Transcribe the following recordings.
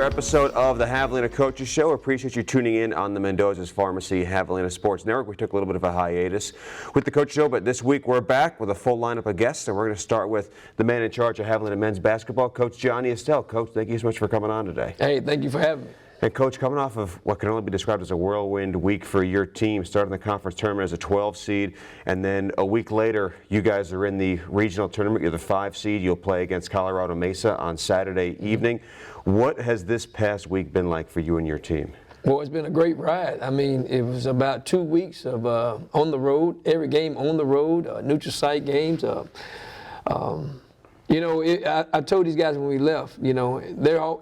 episode of the Javelina Coaches Show. Appreciate you tuning in on the Mendoza's Pharmacy Javelina Sports Network. We took a little bit of a hiatus with the Coach Show, but this week we're back with a full lineup of guests, and we're going to start with the man in charge of Javelina men's basketball, Coach Johnny Estelle. Coach, thank you so much for coming on today. Hey, thank you for having me. And Coach, coming off of what can only be described as a whirlwind week for your team, starting the conference tournament as a 12 seed, and then a week later, you guys are in the regional tournament. You're the 5 seed. You'll play against Colorado Mesa on Saturday evening. What has this past week been like for you and your team? Well, it's been a great ride. I mean, it was about 2 weeks of on the road, every game on the road, neutral site games. You know, I told these guys when we left, you know,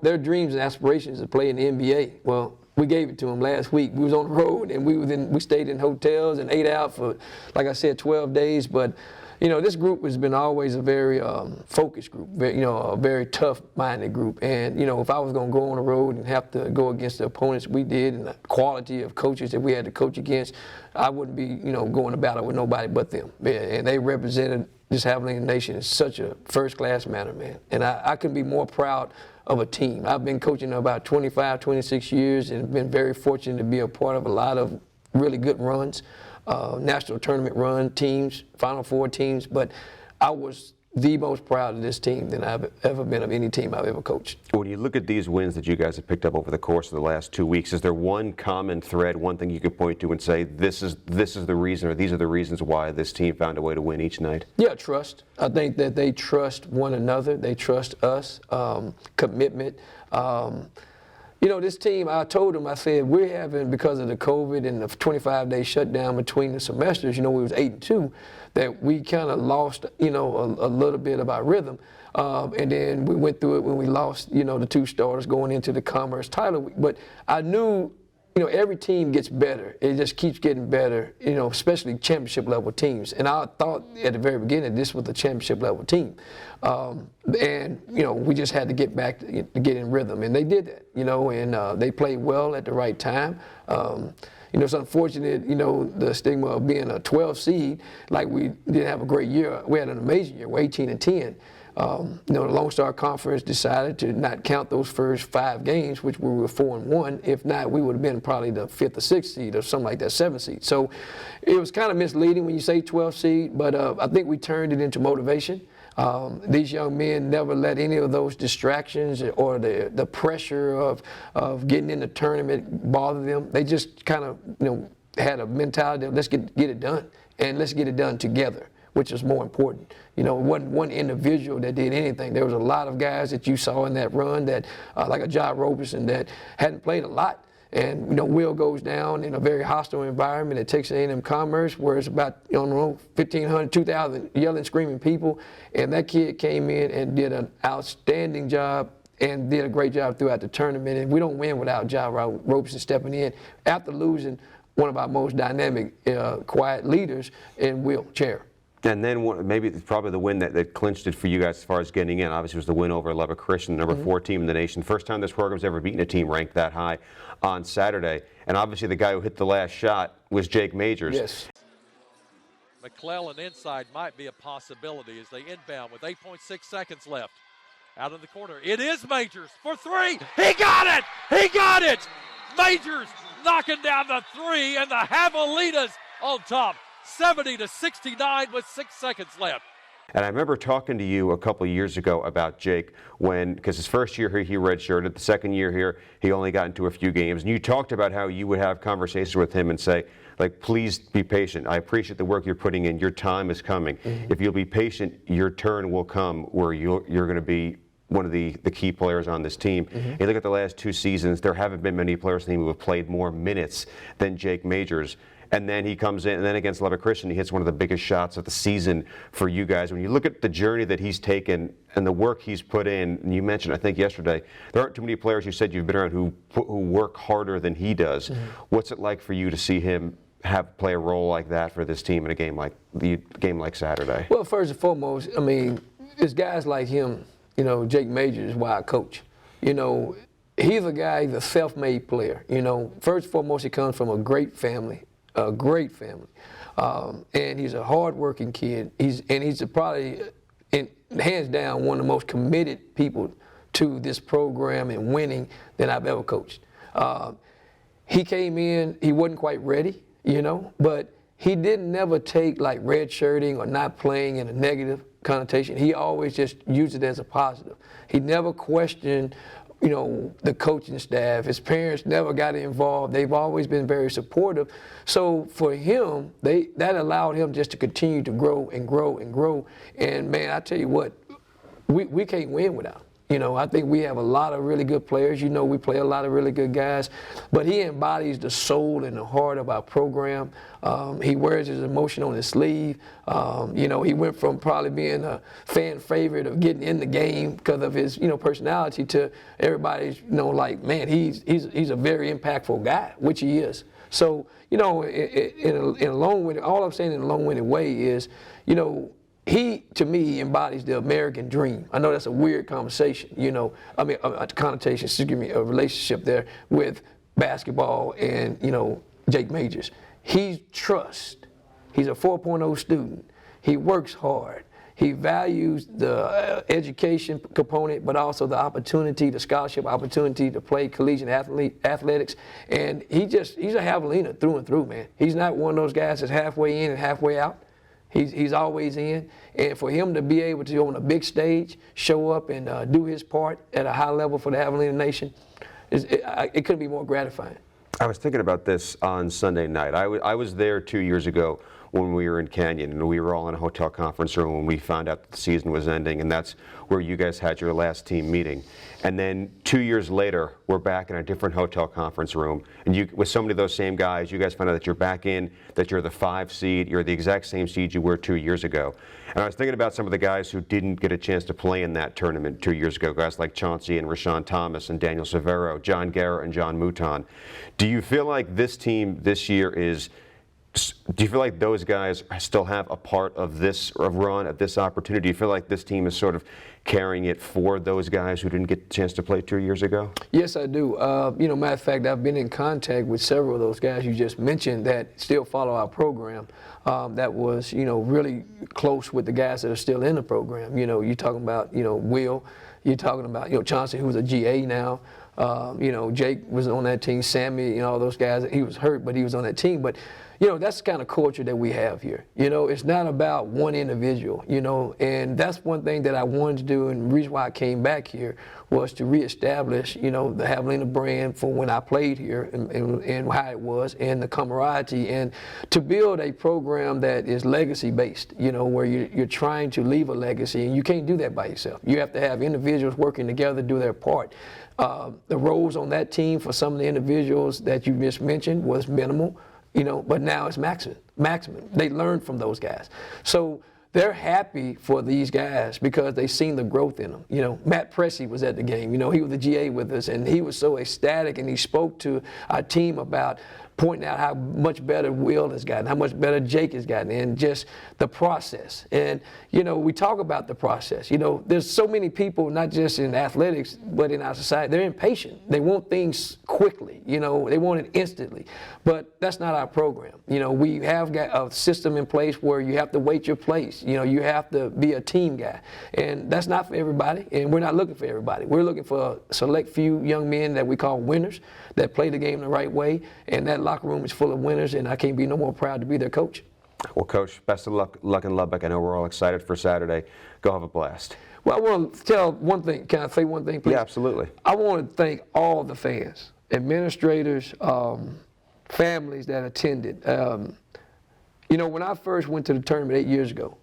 their dreams and aspirations to play in the NBA. Well, we gave it to them last week. We was on the road and we stayed in hotels and ate out for, like I said, 12 days. But, you know, this group has been always a very focused group, you know, a very tough-minded group. And, you know, if I was going to go on the road and have to go against the opponents we did and the quality of coaches that we had to coach against, I wouldn't be, you know, going to battle with nobody but them. And they represented this Javelina Nation in such a first-class manner, man. And I couldn't be more proud of a team. I've been coaching about 25, 26 years and been very fortunate to be a part of a lot of really good runs, national tournament run teams, Final Four teams. But I was the most proud of this team than I've ever been of any team I've ever coached. When you look at these wins that you guys have picked up over the course of the last 2 weeks, is there one common thread, one thing you could point to and say this is the reason, or these are the reasons why this team found a way to win each night? Yeah, trust. I think that they trust one another. They trust us. Commitment. You know, this team, I told them, I said, we're having, because of the COVID and the 25-day shutdown between the semesters, you know, we was 8-2, that we kind of lost, you know, a little bit of our rhythm. And then we went through it when we lost, you know, the 2 starters going into the Commerce title week. But I knew, you know, every team gets better. It just keeps getting better, you know, especially championship level teams. And I thought at the very beginning this was a championship level team. And, you know, we just had to get back to get in rhythm. And they did that, you know, and they played well at the right time. You know, it's unfortunate, you know, the stigma of being a 12 seed, like we didn't have a great year. We had an amazing year. We're 18-10. You know, the Lone Star Conference decided to not count those first 5 games, which we were 4-1. If not, we would have been probably the 5th or 6th seed or something like that, 7th seed. So it was kind of misleading when you say 12 seed, but I think we turned it into motivation. These young men never let any of those distractions or the pressure of getting in the tournament bother them. They just kind of, you know, had a mentality of let's get it done, and let's get it done together, which is more important. You know, it wasn't one individual that did anything. There was a lot of guys that you saw in that run that, like a John Roberson, that hadn't played a lot. And, you know, Will goes down in a very hostile environment at Texas A&M Commerce where it's about, you know, 1,500, 2,000 yelling, screaming people. And that kid came in and did an outstanding job and did a great job throughout the tournament. And we don't win without John Roberson stepping in after losing one of our most dynamic, quiet leaders in Will Chair. And then maybe it's probably the win that clinched it for you guys as far as getting in. Obviously, it was the win over Lubbock Christian, number 4 team in the nation. First time this program's ever beaten a team ranked that high on Saturday. And obviously, the guy who hit the last shot was Jake Majors. Yes. McClellan inside might be a possibility as they inbound with 8.6 seconds left. Out in the corner, it is Majors for 3. He got it! He got it! Majors knocking down the 3, and the Javelinas on top. 70-69 with 6 seconds left. And I remember talking to you a couple of years ago about Jake because his first year here he redshirted, the second year here he only got into a few games, and you talked about how you would have conversations with him and say, like, please be patient. I appreciate the work you're putting in. Your time is coming. If you'll be patient, your turn will come where you're going to be one of the key players on this team. You look at the last 2 seasons, there haven't been many players in the team who have played more minutes than Jake Majors. And then he comes in, and then against Lubbock Christian, he hits one of the biggest shots of the season for you guys. When you look at the journey that he's taken and the work he's put in, and you mentioned, I think yesterday, there aren't too many players you said you've been around who work harder than he does. What's it like for you to see him play a role like that for this team in a game like Saturday? Well, first and foremost, I mean, it's guys like him, you know, Jake Majors is why I coach. You know, he's a guy, he's a self-made player. You know, first and foremost, he comes from a great family. A great family, and he's a hard-working kid. He's probably, hands down, one of the most committed people to this program and winning than I've ever coached. He came in, he wasn't quite ready, but he didn't never take like redshirting or not playing in a negative connotation. He always just used it as a positive. He never questioned, the coaching staff. His parents never got involved. They've always been very supportive. So for him, that allowed him just to continue to grow and grow and grow. And man, I tell you what, we can't win without him. I think we have a lot of really good players. We play a lot of really good guys. But he embodies the soul and the heart of our program. He wears his emotion on his sleeve. He went from probably being a fan favorite of getting in the game because of his, personality to everybody's, like, man, he's a very impactful guy, which he is. So, in a long-winded, all I'm saying in a long-winded way is, he, to me, embodies the American dream. I know that's a weird conversation, connotation, a relationship there with basketball and, Jake Majors. He trusts. He's a 4.0 student. He works hard. He values the education component, but also the opportunity, the scholarship opportunity to play collegiate athletics. And he's a Javelina through and through, man. He's not one of those guys that's halfway in and halfway out. He's always in, and for him to be able to, on a big stage, show up and do his part at a high level for the Javelina Nation, it couldn't be more gratifying. I was thinking about this on Sunday night. I was there 2 years ago when we were in Canyon, and we were all in a hotel conference room when we found out that the season was ending, and that's where you guys had your last team meeting. And then 2 years later, we're back in a different hotel conference room, and with so many of those same guys, you guys find out that you're back in, that you're the 5 seed, you're the exact same seed you were 2 years ago. And I was thinking about some of the guys who didn't get a chance to play in that tournament 2 years ago, guys like Chauncey and Rashawn Thomas and Daniel Severo, John Garrett and John Mouton. Do you feel like this team this year do you feel like those guys still have a part of this run, of this opportunity? Do you feel like this team is sort of carrying it for those guys who didn't get a chance to play 2 years ago? Yes, I do. Matter of fact, I've been in contact with several of those guys you just mentioned that still follow our program. That was, really close with the guys that are still in the program. You're talking about, Will. You're talking about, Chauncey, who's a GA now. Jake was on that team. Sammy, all those guys. He was hurt, but he was on that team. But that's the kind of culture that we have here. It's not about one individual, and that's one thing that I wanted to do, and the reason why I came back here was to reestablish, the Javelina brand for when I played here and how it was, and the camaraderie, and to build a program that is legacy-based, where you're trying to leave a legacy, and you can't do that by yourself. You have to have individuals working together to do their part. The roles on that team for some of the individuals that you just mentioned was minimal. But now it's maximum. They learned from those guys. So they're happy for these guys because they've seen the growth in them. Matt Pressey was at the game. He was the GA with us, and he was so ecstatic, and he spoke to our team about pointing out how much better Will has gotten, how much better Jake has gotten, and just the process. And, we talk about the process. There's so many people, not just in athletics, but in our society, they're impatient. They want things quickly, they want it instantly. But that's not our program. We have got a system in place where you have to wait your place. You have to be a team guy. And that's not for everybody, and we're not looking for everybody. We're looking for a select few young men that we call winners, that play the game the right way, and that locker room is full of winners, and I can't be no more proud to be their coach. Well, Coach, best of luck in Lubbock. I know we're all excited for Saturday. Go have a blast. Well, I want to tell one thing. Can I say one thing, please? Yeah, absolutely. I want to thank all the fans, administrators, families that attended. When I first went to the tournament 8 years ago,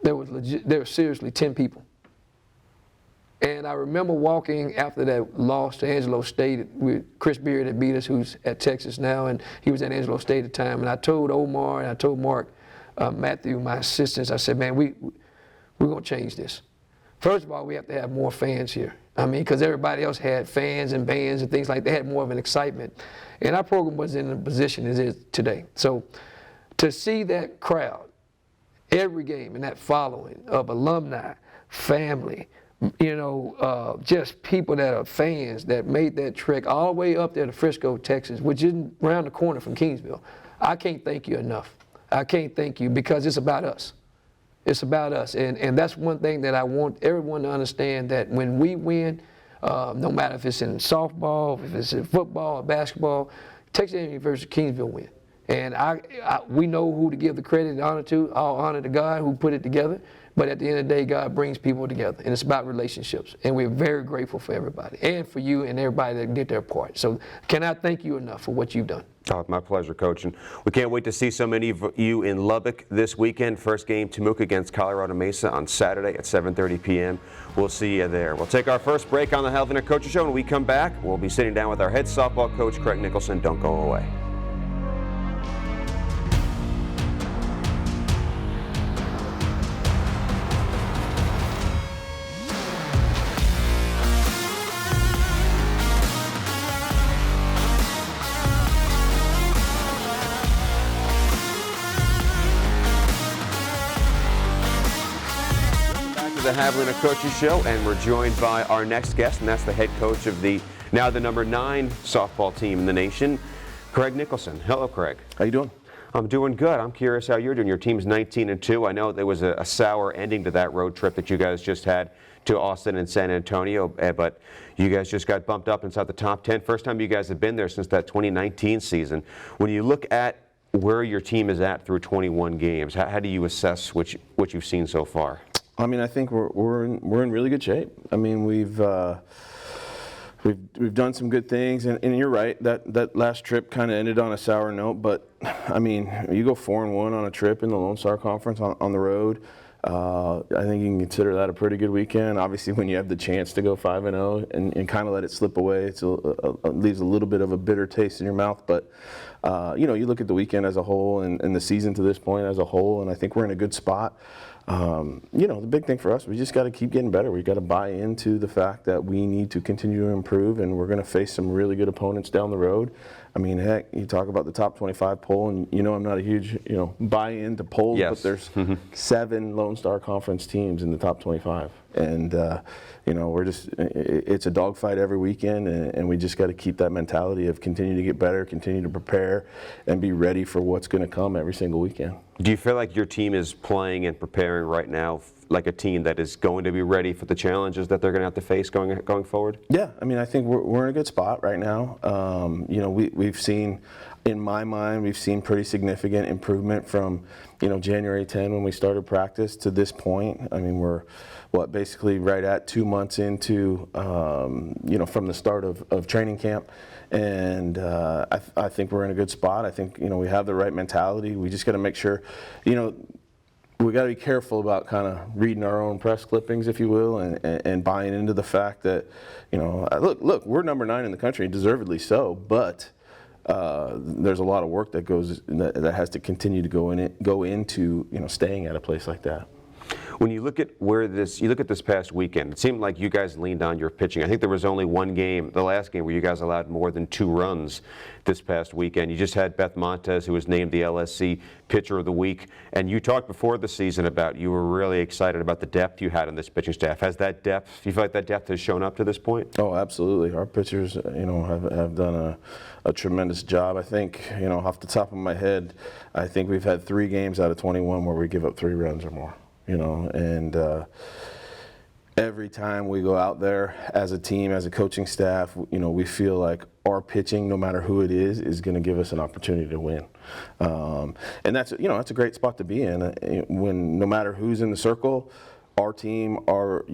there were seriously 10 people. And I remember walking after that loss to Angelo State with Chris Beard that beat us, who's at Texas now, and he was at Angelo State at the time. And I told Omar and I told Mark, Matthew, my assistants, I said, man, we're going to change this. First of all, we have to have more fans here. Because everybody else had fans and bands and things like that. They had more of an excitement. And our program wasn't in the position it is today. So to see that crowd, every game, and that following of alumni, family, just people that are fans that made that trek all the way up there to Frisco, Texas, which isn't around the corner from Kingsville. I can't thank you enough. I can't thank you because it's about us. It's about us. And that's one thing that I want everyone to understand, that when we win, no matter if it's in softball, if it's in football or basketball, Texas A&M University, Kingsville win. And we know who to give the credit and honor to. All honor to God who put it together. But at the end of the day, God brings people together, and it's about relationships. And we're very grateful for everybody, and for you and everybody that did their part. So cannot thank you enough for what you've done. Oh, my pleasure, Coach. And we can't wait to see so many of you in Lubbock this weekend. First game, Temuka against Colorado Mesa on Saturday at 7:30 p.m. We'll see you there. We'll take our first break on the Javelinas Coaches Show. When we come back, we'll be sitting down with our head softball coach, Craig Nicholson. Don't go away. The Javelinas Coaches Show, and we're joined by our next guest, and that's the head coach of the now the number 9 softball team in the nation, Craig Nicholson. Hello, Craig. How you doing? I'm doing good. I'm curious how you're doing. Your team's 19-2. I know there was a sour ending to that road trip that you guys just had to Austin and San Antonio, but you guys just got bumped up inside the top 10. First time you guys have been there since that 2019 season. When you look at where your team is at through 21 games, how do you assess what you've seen so far? I mean, I think we're in really good shape. I mean, we've done some good things, and you're right. That last trip kind of ended on a sour note. But I mean, you go 4-1 on a trip in the Lone Star Conference on the road. I think you can consider that a pretty good weekend. Obviously, when you have the chance to go 5-0 and kind of let it slip away, it leaves a little bit of a bitter taste in your mouth. But you know, you look at the weekend as a whole and the season to this point as a whole, and I think we're in a good spot. You know, the big thing for us, we just got to keep getting better. We've got to buy into the fact that we need to continue to improve, and we're going to face some really good opponents down the road. I mean, heck, you talk about the top 25 poll, and you know I'm not a huge, buy into polls, yes. But there's 7 Lone Star Conference teams in the top 25. And, it's a dogfight every weekend, and we just got to keep that mentality of continue to get better, continue to prepare, and be ready for what's going to come every single weekend. Do you feel like your team is playing and preparing right now like a team that is going to be ready for the challenges that they're going to have to face going forward? Yeah, I mean, I think we're in a good spot right now. We've seen, in my mind, we've seen pretty significant improvement from, January 10 when we started practice to this point. I mean, we're basically right at 2 months into, from the start of training camp. And I think we're in a good spot. I think, we have the right mentality. We just got to make sure, we got to be careful about kind of reading our own press clippings, if you will, and buying into the fact that, look, we're number 9 in the country, deservedly so, but there's a lot of work that has to continue to go into staying at a place like that. When you look at this past weekend, it seemed like you guys leaned on your pitching. I think there was only one game, the last game, where you guys allowed more than 2 runs this past weekend. You just had Beth Montez, who was named the LSC Pitcher of the Week, and you talked before the season about you were really excited about the depth you had on this pitching staff. Do you feel like that depth has shown up to this point? Oh, absolutely. Our pitchers, have done a tremendous job. I think, off the top of my head, I think we've had 3 games out of 21 where we give up 3 runs or more. And every time we go out there as a team, as a coaching staff, we feel like our pitching, no matter who it is going to give us an opportunity to win. And that's a great spot to be in. When no matter who's in the circle, our team, our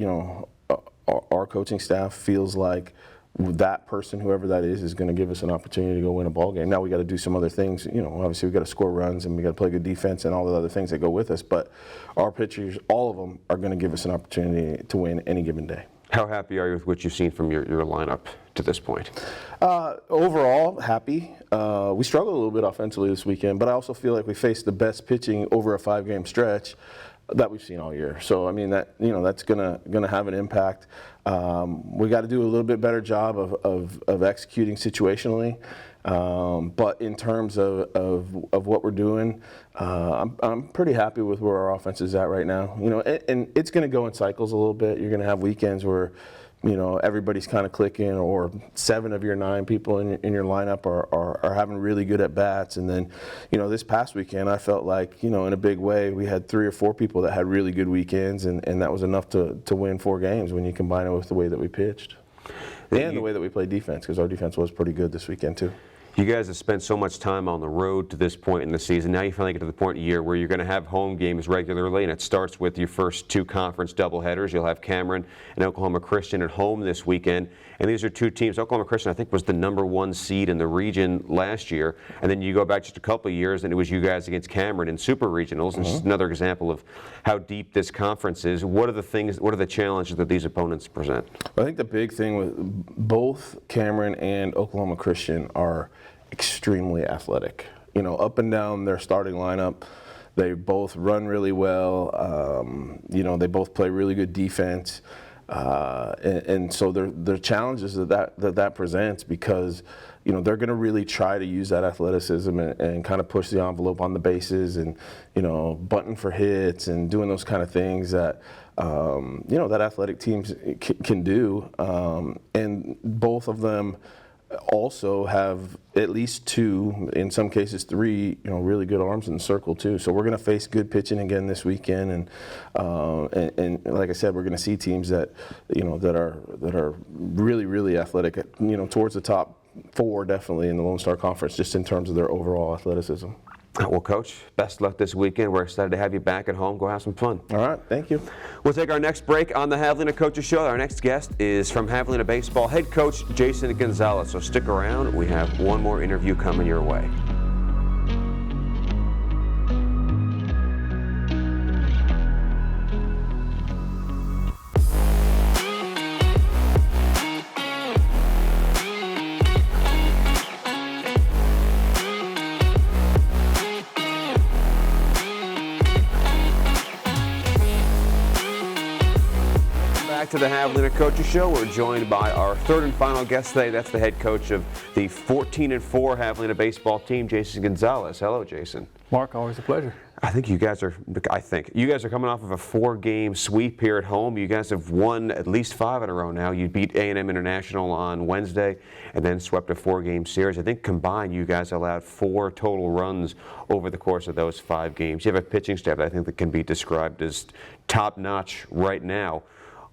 coaching staff feels like that person, whoever that is going to give us an opportunity to go win a ball game. Now we got to do some other things. Obviously we got to score runs and we got to play good defense and all the other things that go with us. But our pitchers, all of them, are going to give us an opportunity to win any given day. How happy are you with what you've seen from your lineup to this point? Overall, happy. We struggled a little bit offensively this weekend, but I also feel like we faced the best pitching over a 5-game stretch that we've seen all year. So I mean that's gonna have an impact. We got to do a little bit better job of executing situationally. But in terms of what we're doing, I'm pretty happy with where our offense is at right now. And it's going to go in cycles a little bit. You're going to have weekends where everybody's kind of clicking, or 7 of your 9 people in your lineup are having really good at bats. And then, this past weekend, I felt like, in a big way, we had 3 or 4 people that had really good weekends, and that was enough to win 4 games when you combine it with the way that we pitched. And the way that we play defense, because our defense was pretty good this weekend too. You guys have spent so much time on the road to this point in the season. Now you finally get to the point in the year where you're going to have home games regularly, and it starts with your first 2 conference doubleheaders. You'll have Cameron and Oklahoma Christian at home this weekend. And these are 2 teams. Oklahoma Christian, I think, was the #1 seed in the region last year. And then you go back just a couple of years, and it was you guys against Cameron in super regionals. And just another example of how deep this conference is. What are the challenges that these opponents present? I think the big thing with both Cameron and Oklahoma Christian are extremely athletic. Up and down their starting lineup, they both run really well. They both play really good defense. And so there are challenges that presents because, they're going to really try to use that athleticism and kind of push the envelope on the bases and, button for hits and doing those kind of things that, that athletic teams can do. And both of them also have at least 2, in some cases 3, really good arms in the circle too. So we're going to face good pitching again this weekend, and like I said, we're going to see teams that that are really, really athletic. Towards the top 4 definitely in the Lone Star Conference, just in terms of their overall athleticism. Well, Coach, best luck this weekend. We're excited to have you back at home. Go have some fun. All right, thank you. We'll take our next break on the Javelina Coaches Show. Our next guest is from Javelina Baseball, head coach Jason Gonzalez. So stick around. We have one more interview coming your way. To the Javelina Coaches Show. We're joined by our 3rd and final guest today. That's the head coach of the 14-4 Javelina baseball team, Jason Gonzalez. Hello, Jason. Mark, always a pleasure. I think you guys are coming off of a 4-game sweep here at home. You guys have won at least 5 in a row now. You beat A&M International on Wednesday and then swept a 4-game series. I think combined you guys allowed 4 total runs over the course of those 5 games. You have a pitching staff that I think that can be described as top-notch right now.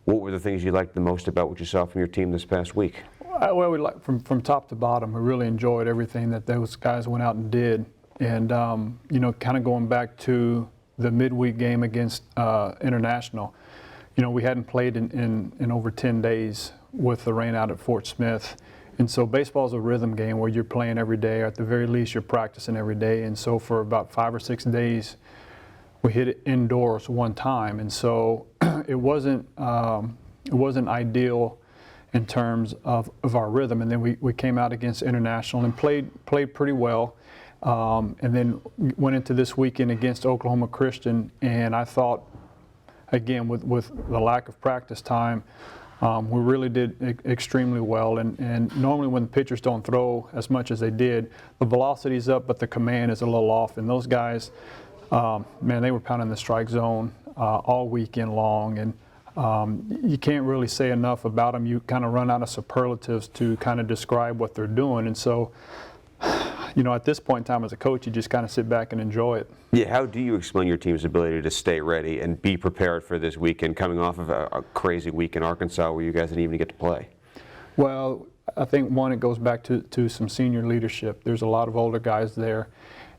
What were the things you liked the most about what you saw from your team this past week? Well, we like from top to bottom. We really enjoyed everything that those guys went out and did. And, kind of going back to the midweek game against International, we hadn't played in over 10 days with the rain out at Fort Smith. And so baseball is a rhythm game where you're playing every day, or at the very least you're practicing every day. And so for about 5 or 6 days, we hit it indoors one time, and so it wasn't ideal in terms of our rhythm. And then we came out against International and played pretty well, and then went into this weekend against Oklahoma Christian. And I thought, again, with the lack of practice time, we really did extremely well. And normally when the pitchers don't throw as much as they did, the velocity's up, but the command is a little off. And those guys, man, they were pounding the strike zone all weekend long, and you can't really say enough about them. You kind of run out of superlatives to kind of describe what they're doing. And so, at this point in time as a coach, you just kind of sit back and enjoy it. Yeah, how do you explain your team's ability to stay ready and be prepared for this weekend, coming off of a crazy week in Arkansas where you guys didn't even get to play? Well, I think, one, it goes back to some senior leadership. There's a lot of older guys there.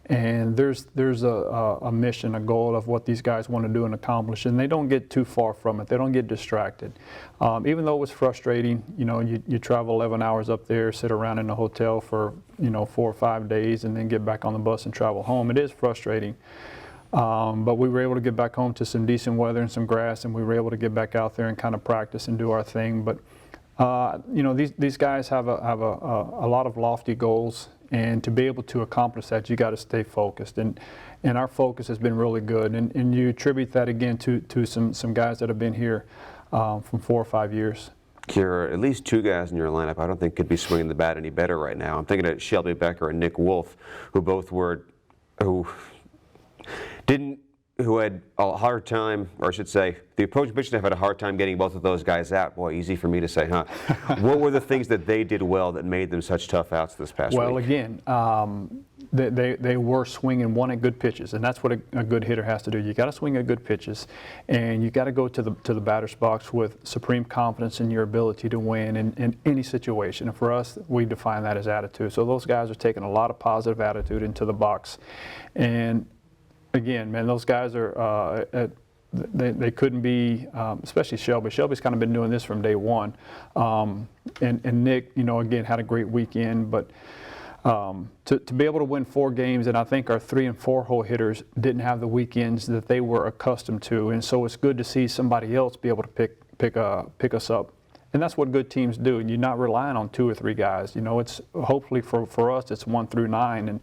And there's a mission, a goal of what these guys want to do and accomplish, and they don't get too far from it. They don't get distracted. Even though it was frustrating, you travel 11 hours up there, sit around in the hotel for 4 or 5 days, and then get back on the bus and travel home. It is frustrating, but we were able to get back home to some decent weather and some grass, and we were able to get back out there and kind of practice and do our thing. But these guys have a lot of lofty goals. And to be able to accomplish that, you got to stay focused. And our focus has been really good. And you attribute that again to some guys that have been here from 4 or 5 years. There are at least 2 guys in your lineup I don't think could be swinging the bat any better right now. I'm thinking of Shelby Becker and Nick Wolf, who had a hard time, or I should say, the opposing pitching staff had a hard time getting both of those guys out. Boy, easy for me to say, huh? What were the things that they did well that made them such tough outs this past week? Well, again, they were swinging one at good pitches, and that's what a good hitter has to do. You got to swing at good pitches, and you got to go to the batter's box with supreme confidence in your ability to win in any situation. And for us, we define that as attitude. So those guys are taking a lot of positive attitude into the box, and again, man, those guys are they couldn't be, especially Shelby. Shelby's kind of been doing this from day one, and Nick, again, had a great weekend, but. To be able to win 4 games, and I think our 3 and 4 hole hitters didn't have the weekends that they were accustomed to, and so it's good to see somebody else be able to pick us up, and that's what good teams do. You're not relying on 2 or 3 guys. It's hopefully for us it's 1 through 9,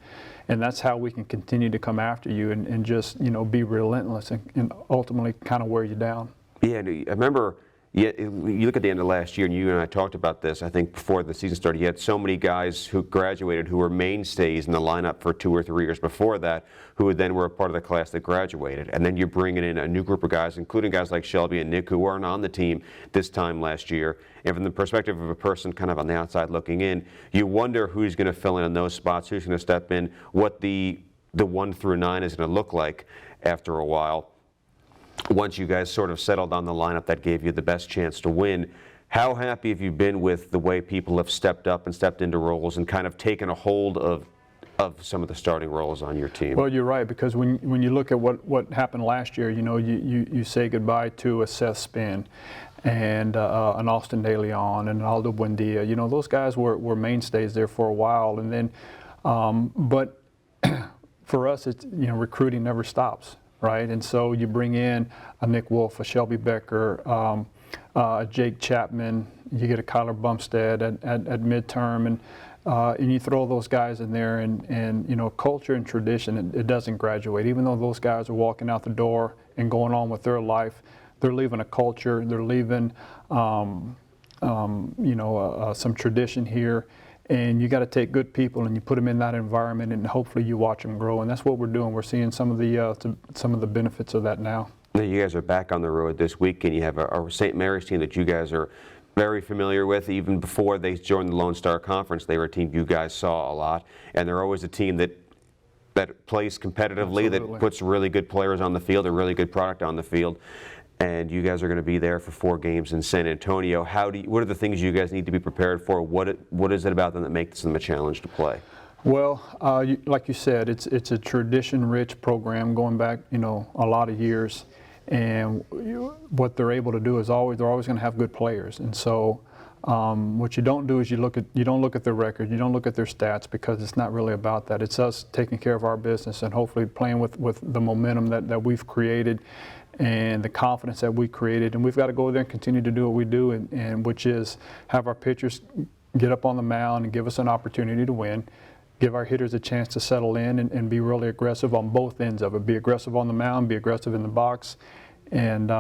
and that's how we can continue to come after you and just be relentless and ultimately kind of wear you down. Yeah, I remember. Yeah, you look at the end of last year, and you and I talked about this, I think before the season started, you had so many guys who graduated who were mainstays in the lineup for 2 or 3 years before that, who then were a part of the class that graduated. And then you're bringing in a new group of guys, including guys like Shelby and Nick, who weren't on the team this time last year. And from the perspective of a person kind of on the outside looking in, you wonder who's going to fill in those spots, who's going to step in, what the 1 through 9 is going to look like after a while. Once you guys sort of settled on the lineup that gave you the best chance to win, how happy have you been with the way people have stepped up and stepped into roles and kind of taken a hold of some of the starting roles on your team? Well, you're right, because when you look at what happened last year, you say goodbye to a Seth Spinn and an Austin De Leon and Aldo Buendia. Those guys were mainstays there for a while, and then, but for us, it's recruiting never stops. Right, and so you bring in a Nick Wolf, a Shelby Becker, a Jake Chapman. You get a Kyler Bumstead at midterm, and you throw those guys in there, and culture and tradition. It doesn't graduate. Even though those guys are walking out the door and going on with their life, they're leaving a culture. They're leaving, some tradition here. And you got to take good people and you put them in that environment, and hopefully you watch them grow. And that's what we're doing. We're seeing some of the benefits of that now. Now you guys are back on the road this week, and you have a St. Mary's team that you guys are very familiar with. Even before they joined the Lone Star Conference, they were a team you guys saw a lot, and they're always a team that plays competitively, Absolutely. that puts really good players on the field, a really good product on the field. And you guys are going to be there for 4 games in San Antonio. What are the things you guys need to be prepared for? What is it about them that makes them a challenge to play? Well, like you said, it's a tradition-rich program going back, a lot of years. And what they're able to do is they're always going to have good players. And so what you don't do is you don't look at their record, you don't look at their stats, because it's not really about that. It's us taking care of our business and hopefully playing with the momentum that we've created and the confidence that we created. And we've got to go there and continue to do what we do, and which is have our pitchers get up on the mound and give us an opportunity to win, give our hitters a chance to settle in and be really aggressive on both ends of it. Be aggressive on the mound, be aggressive in the box, and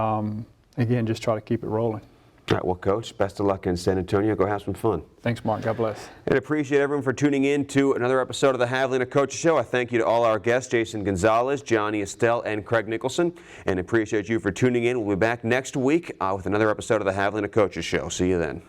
again, just try to keep it rolling. All right, well, Coach, best of luck in San Antonio. Go have some fun. Thanks, Mark. God bless. And appreciate everyone for tuning in to another episode of the Javelina Coaches Show. I thank you to all our guests, Jason Gonzalez, Johnny Estelle, and Craig Nicholson. And appreciate you for tuning in. We'll be back next week with another episode of the Javelina Coaches Show. See you then.